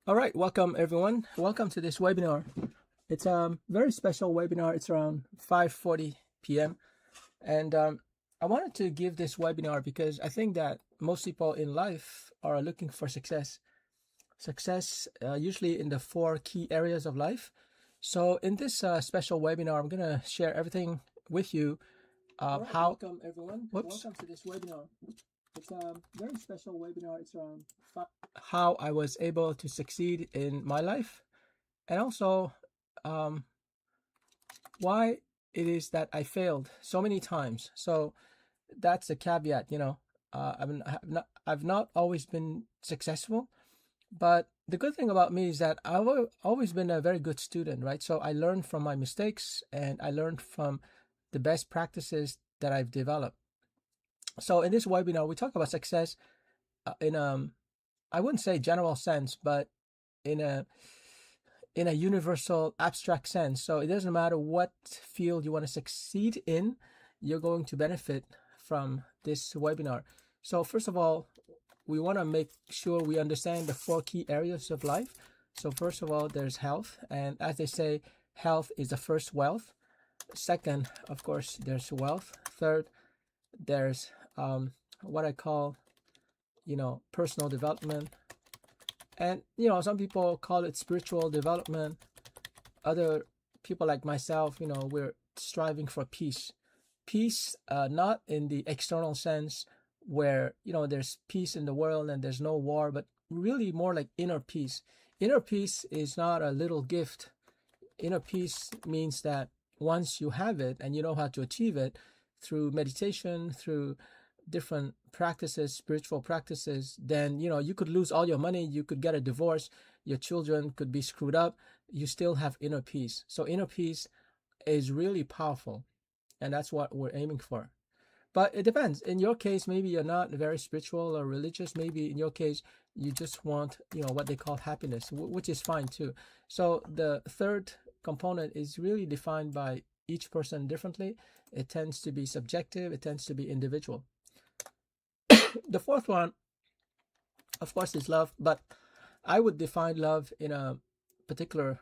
All right, welcome everyone. Welcome to this webinar. It's a very special webinar. It's around 5:40 p.m. and I wanted to give this webinar because I think that most people in life are looking for success. Success usually in the four key areas of life. So in this special webinar, I'm gonna share everything with you. Right, how? Welcome everyone. Whoops. Welcome to this webinar. It's a very special webinar. It's around how I was able to succeed in my life, and also um, why it is that I failed so many times. So that's a caveat, I've not always been successful, but the good thing about me is that I've always been a very good student, right? So I learned from my mistakes and I learned from the best practices that I've developed. So in this webinar, we talk about success in I wouldn't say general sense, but in a universal abstract sense. So it doesn't matter what field you want to succeed in, you're going to benefit from this webinar. So first of all, we want to make sure we understand the four key areas of life. So first of all, there's health, and as they say, health is the first wealth. Second, of course, there's wealth. Third, there's what I call, personal development. And, some people call it spiritual development. Other people like myself, we're striving for peace. Peace, not in the external sense where, there's peace in the world and there's no war, but really more like inner peace. Inner peace is not a little gift. Inner peace means that once you have it and you know how to achieve it through meditation, through different practices, spiritual practices, then you could lose all your money, you could get a divorce, your children could be screwed up, you still have inner peace. So inner peace is really powerful, and that's what we're aiming for. But it depends. In your case, maybe you're not very spiritual or religious. Maybe in your case, you just want, what they call happiness, which is fine too. So the third component is really defined by each person differently. It tends to be subjective. It tends to be individual. The fourth one, of course, is love, but I would define love in a particular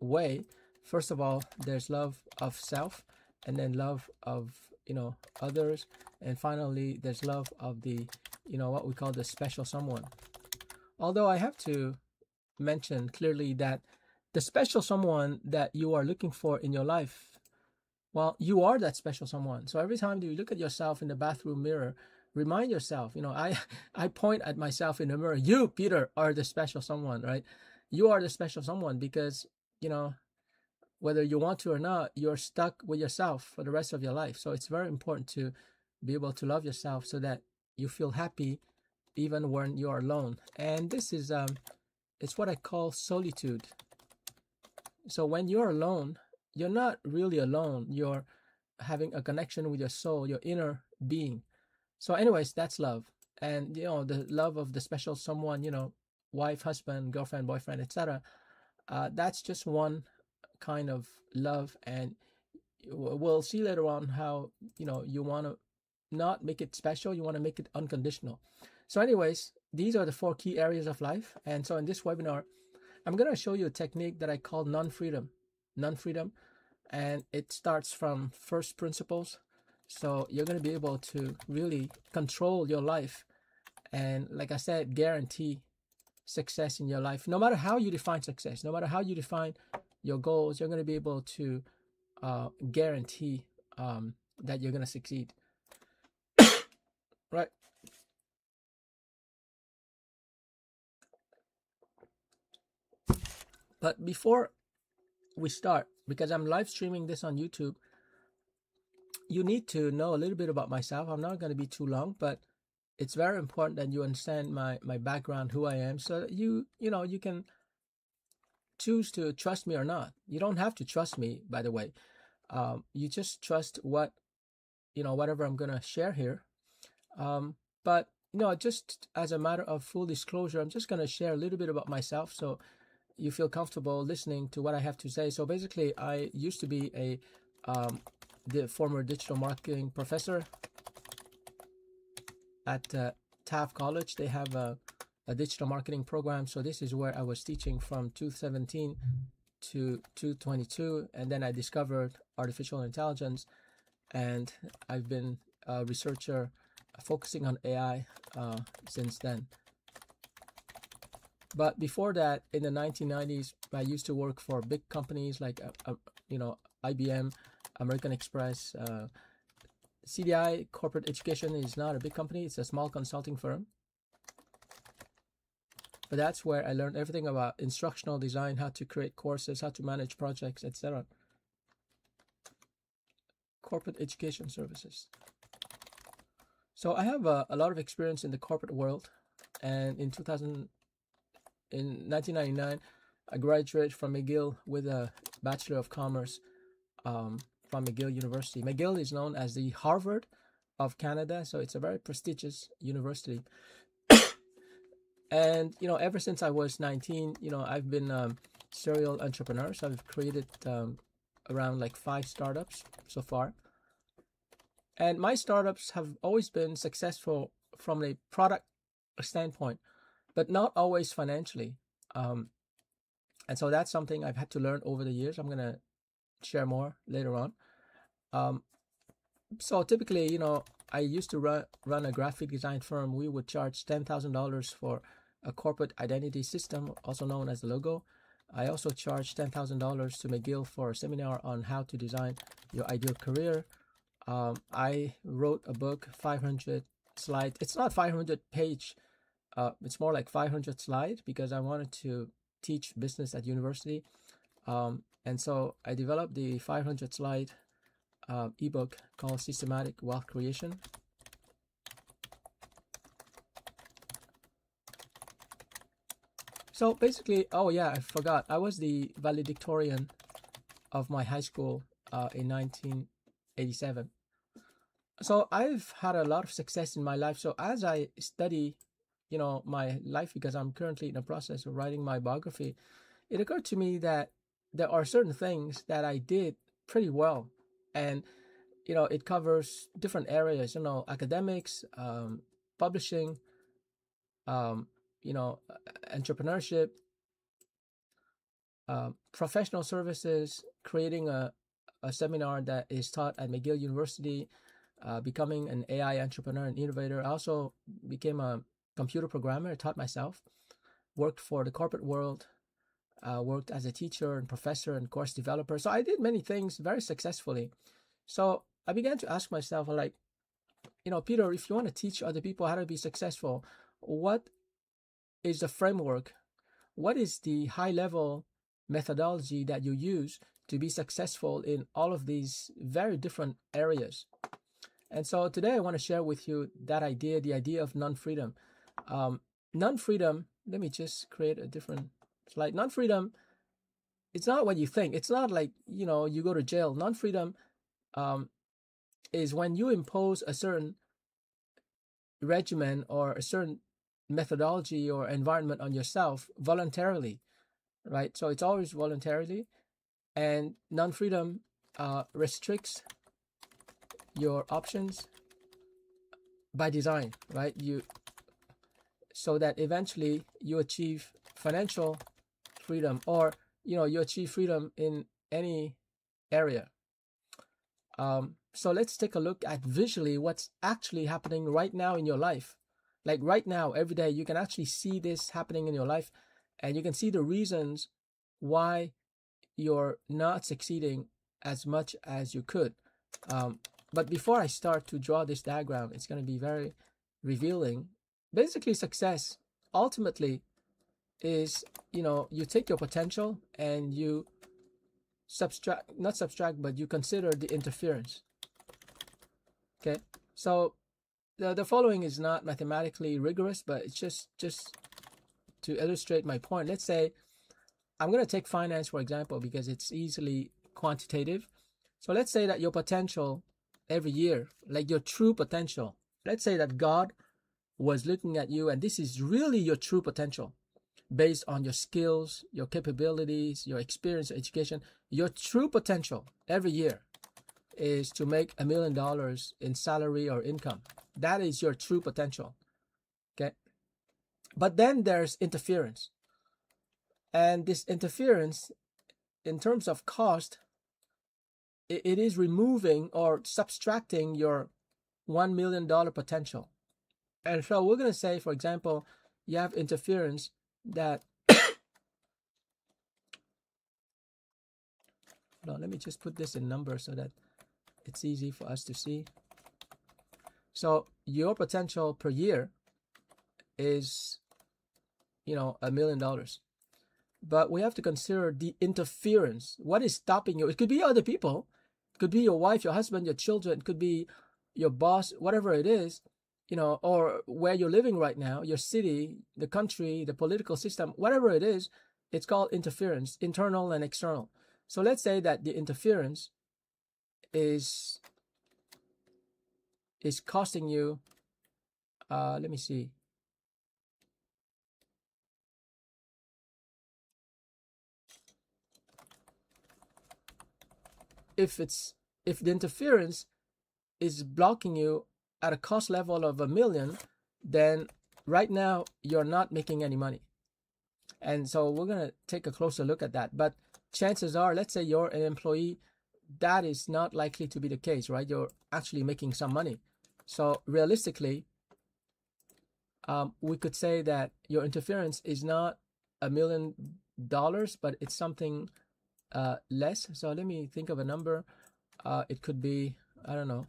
way. First of all, there's love of self, and then love of others, and finally there's love of the what we call the special someone. Although I have to mention clearly that the special someone that you are looking for in your life, well, you are that special someone. So every time you look at yourself in the bathroom mirror, remind yourself, I point at myself in the mirror, you, Peter, are the special someone, right? You are the special someone because, whether you want to or not, you're stuck with yourself for the rest of your life. So it's very important to be able to love yourself so that you feel happy even when you're alone. And this is it's what I call solitude. So when you're alone, you're not really alone. You're having a connection with your soul, your inner being. So anyways, that's love. And the love of the special someone, wife, husband, girlfriend, boyfriend, etc. That's just one kind of love, and we'll see later on how you want to not make it special, you want to make it unconditional. So anyways, these are the four key areas of life. And so in this webinar, I'm going to show you a technique that I call non-freedom. And it starts from first principles. So you're going to be able to really control your life and, like I said, guarantee success in your life. No matter how you define success, no matter how you define your goals, you're going to be able to guarantee that you're going to succeed. Right. But before we start, because I'm live streaming this on YouTube, you need to know a little bit about myself. I'm not going to be too long, but it's very important that you understand my background, who I am, so that you can choose to trust me or not. You don't have to trust me, by the way. You just trust whatever I'm gonna share here. But just as a matter of full disclosure, I'm just gonna share a little bit about myself so you feel comfortable listening to what I have to say. So basically, I used to be the former digital marketing professor at Taft College. They have a digital marketing program. So this is where I was teaching from 2017 to 2022, and then I discovered artificial intelligence, and I've been a researcher focusing on AI since then. But before that, in the 1990s, I used to work for big companies like IBM, American Express. CDI Corporate Education is not a big company; it's a small consulting firm. But that's where I learned everything about instructional design, how to create courses, how to manage projects, etc. Corporate education services. So I have a lot of experience in the corporate world, and in 1999, I graduated from McGill with a Bachelor of Commerce from McGill University. McGill is known as the Harvard of Canada, so it's a very prestigious university. And ever since I was 19, I've been serial entrepreneur. So I've created around like 5 startups so far, and my startups have always been successful from a product standpoint, but not always financially. And so that's something I've had to learn over the years. I'm gonna share more later on. So typically, I used to run a graphic design firm. We would charge $10,000 for a corporate identity system, also known as the logo. I also charged $10,000 to McGill for a seminar on how to design your ideal career. I wrote a book, 500 slides. It's not 500 page. It's more like 500 slides because I wanted to teach business at university. And so I developed the 500 slide ebook called Systematic Wealth Creation. So basically, oh yeah, I forgot. I was the valedictorian of my high school in 1987. So I've had a lot of success in my life. So as I study, my life, because I'm currently in the process of writing my biography, it occurred to me that there are certain things that I did pretty well. And, it covers different areas, academics, publishing, entrepreneurship, professional services, creating a seminar that is taught at McGill University, becoming an AI entrepreneur and innovator. I also became a computer programmer. I taught myself, worked for the corporate world, worked as a teacher and professor and course developer. So I did many things very successfully. So I began to ask myself, like, Peter, if you want to teach other people how to be successful, what is the framework? What is the high level methodology that you use to be successful in all of these very different areas? And so today I want to share with you that idea, the idea of non-freedom. Non-freedom, let me just create a different slide. Non-freedom, it's not what you think. It's not like, you go to jail. Non-freedom is when you impose a certain regimen or a certain methodology or environment on yourself voluntarily, right? So it's always voluntarily, and non-freedom restricts your options by design, right? So that eventually you achieve financial freedom, or you achieve freedom in any area. So let's take a look at visually what's actually happening right now in your life. Like right now, every day, you can actually see this happening in your life, and you can see the reasons why you're not succeeding as much as you could. But before I start to draw this diagram, it's going to be very revealing. Basically, success ultimately is, you take your potential and you but you consider the interference. Okay, so the following is not mathematically rigorous, but it's just to illustrate my point. Let's say I'm going to take finance, for example, because it's easily quantitative. So let's say that your potential every year, like your true potential, let's say that God was looking at you and this is really your true potential based on your skills, your capabilities, your experience, your education. Your true potential every year is to make $1 million in salary or income. That is your true potential. Okay. But then there's interference. And this interference, in terms of cost, it is removing or subtracting your $1 million potential. And so we're going to say, for example, you have interference that, no, let me just put this in numbers so that it's easy for us to see. So your potential per year is, $1 million. But we have to consider the interference. What is stopping you? It could be other people. It could be your wife, your husband, your children. It could be your boss, whatever it is, or where you're living right now, your city, the country, the political system, whatever it is, it's called interference, internal and external. So let's say that the interference is costing you, let me see. If the interference is blocking you at a cost level of $1 million, then right now you're not making any money. And so we're going to take a closer look at that. But chances are, let's say you're an employee, that is not likely to be the case, right? You're actually making some money. So realistically, we could say that your interference is not $1 million, but it's something less. So let me think of a number. It could be, I don't know,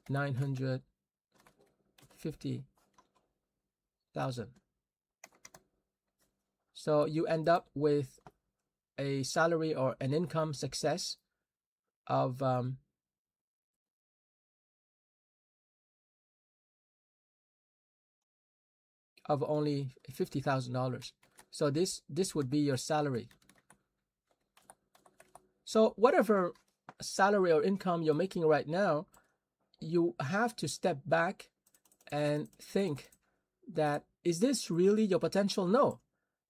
950,000. So you end up with a salary or an income success of only $50,000. So this would be your salary. So whatever salary or income you're making right now, you have to step back and think that, is this really your potential? No.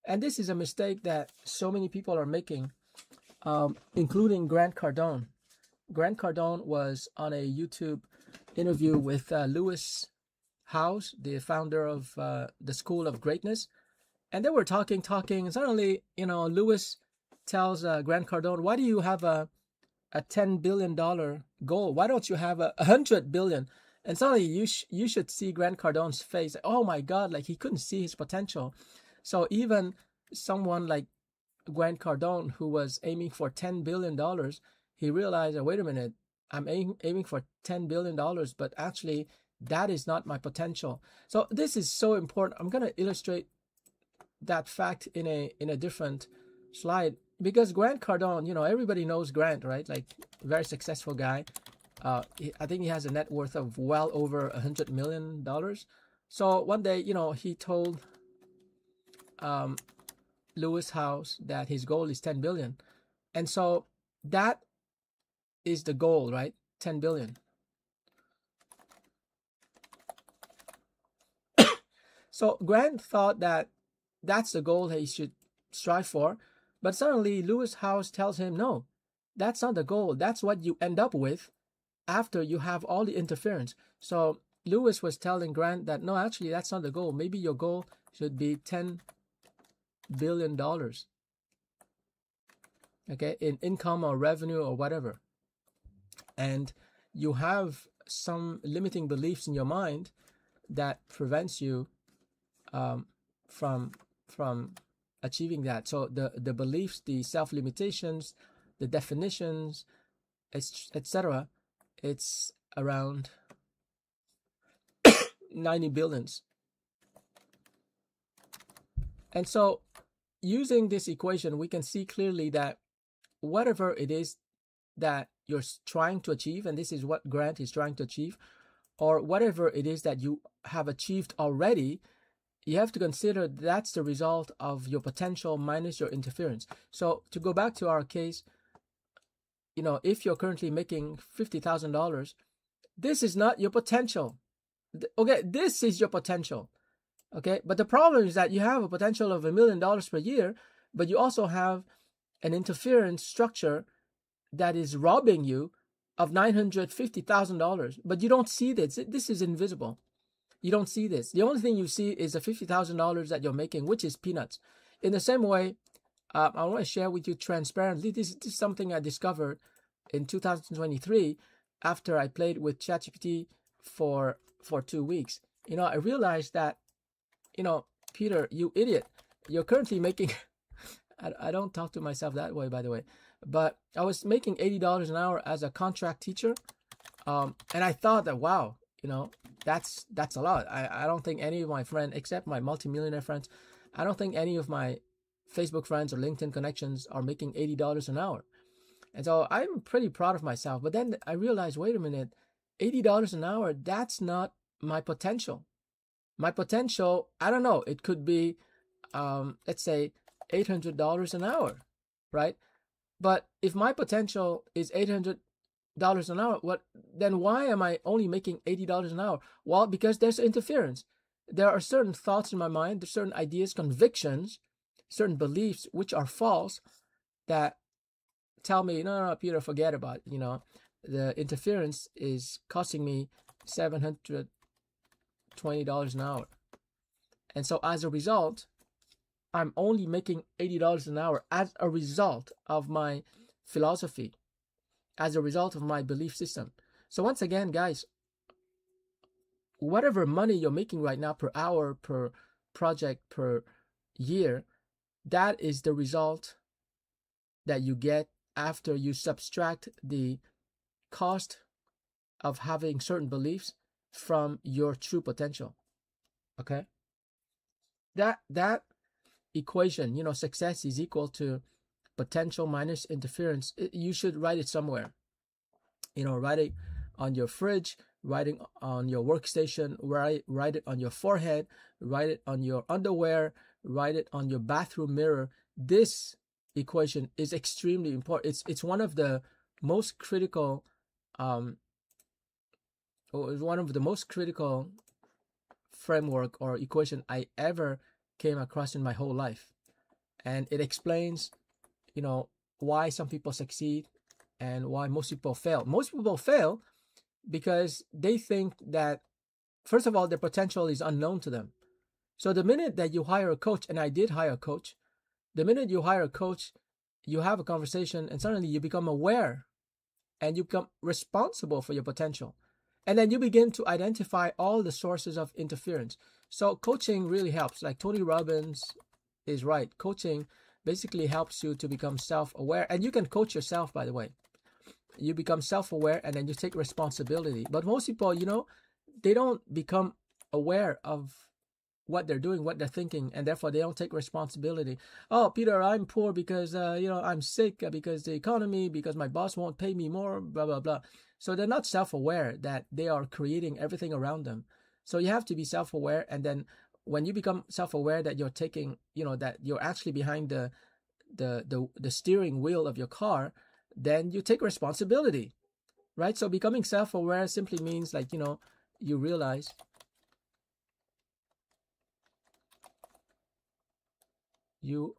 And this is a mistake that so many people are making, including Grant Cardone. Grant Cardone was on a YouTube interview with Lewis Howes, the founder of the School of Greatness. And they were talking, and suddenly, Lewis tells Grant Cardone, why do you have a $10 billion goal? Why don't you have a $100 billion? And suddenly you should see Grant Cardone's face. Oh my God, like he couldn't see his potential. So even someone like Grant Cardone, who was aiming for $10 billion, he realized, oh, wait a minute, I'm aiming for $10 billion, but actually that is not my potential. So this is so important. I'm going to illustrate that fact in a different slide, because Grant Cardone, everybody knows Grant, right? Like, very successful guy. I think he has a net worth of well over $100 million. So one day, he told Lewis Howes that his goal is 10 billion. And so that is the goal, right? 10 billion. So Grant thought that that's the goal that he should strive for. But suddenly Lewis Howes tells him, no, that's not the goal. That's what you end up with after you have all the interference. So Lewis was telling Grant that, no, actually, that's not the goal. Maybe your goal should be $10 billion. Okay, in income or revenue or whatever. And you have some limiting beliefs in your mind that prevents you from achieving that. So the beliefs, the self-limitations, the definitions, etc., it's around 90 billions. And so using this equation, we can see clearly that whatever it is that you're trying to achieve, and this is what Grant is trying to achieve, or whatever it is that you have achieved already, you have to consider that's the result of your potential minus your interference. So to go back to our case, if you're currently making $50,000, this is not your potential. Okay, this is your potential. Okay, but the problem is that you have a potential of $1 million per year, but you also have an interference structure that is robbing you of $950,000, but you don't see this. This is invisible. You don't see this. The only thing you see is the $50,000 that you're making, which is peanuts. In the same way, I want to share with you transparently. This is something I discovered in 2023 after I played with ChatGPT for 2 weeks. I realized that, Peter, you idiot, you're currently making, I don't talk to myself that way, by the way, but I was making $80 an hour as a contract teacher. And I thought that, wow, that's a lot. I don't think any of my friends, except my multimillionaire friends, I don't think any of my Facebook friends or LinkedIn connections are making $80 an hour. And so I'm pretty proud of myself. But then I realized, wait a minute, $80 an hour, that's not my potential. My potential, I don't know, it could be, let's say, $800 an hour, right? But if my potential is $800 an hour, then why am I only making $80 an hour? Well, because there's interference. There are certain thoughts in my mind, there's certain ideas, convictions, certain beliefs which are false that tell me, no, Peter, forget about it. The interference is costing me $720 an hour. And so as a result, I'm only making $80 an hour as a result of my philosophy, as a result of my belief system. So once again, guys, whatever money you're making right now per hour, per project, per year, that is the result that you get after you subtract the cost of having certain beliefs from your true potential. Okay? That equation, success is equal to potential minus interference. You should write it somewhere. Write it on your fridge, write it on your workstation, write it on your forehead, write it on your underwear, write it on your bathroom mirror. This equation is extremely important. It's one of the most critical framework or equation I ever came across in my whole life. And it explains, why some people succeed and why most people fail. Most people fail because they think that, first of all, their potential is unknown to them. So the minute that you hire a coach, and I did hire a coach, the minute you hire a coach, you have a conversation and suddenly you become aware and you become responsible for your potential. And then you begin to identify all the sources of interference. So coaching really helps. Like Tony Robbins is right. Coaching basically helps you to become self-aware. And you can coach yourself, by the way. You become self-aware and then you take responsibility. But most people, they don't become aware of what they're doing, what they're thinking, and therefore they don't take responsibility. Oh, Peter, I'm poor because, I'm sick, because the economy, because my boss won't pay me more, blah, blah, blah. So they're not self-aware that they are creating everything around them. So you have to be self-aware. And then when you become self-aware that you're taking, that you're actually behind the steering wheel of your car, then you take responsibility, right? So becoming self-aware simply means you realize you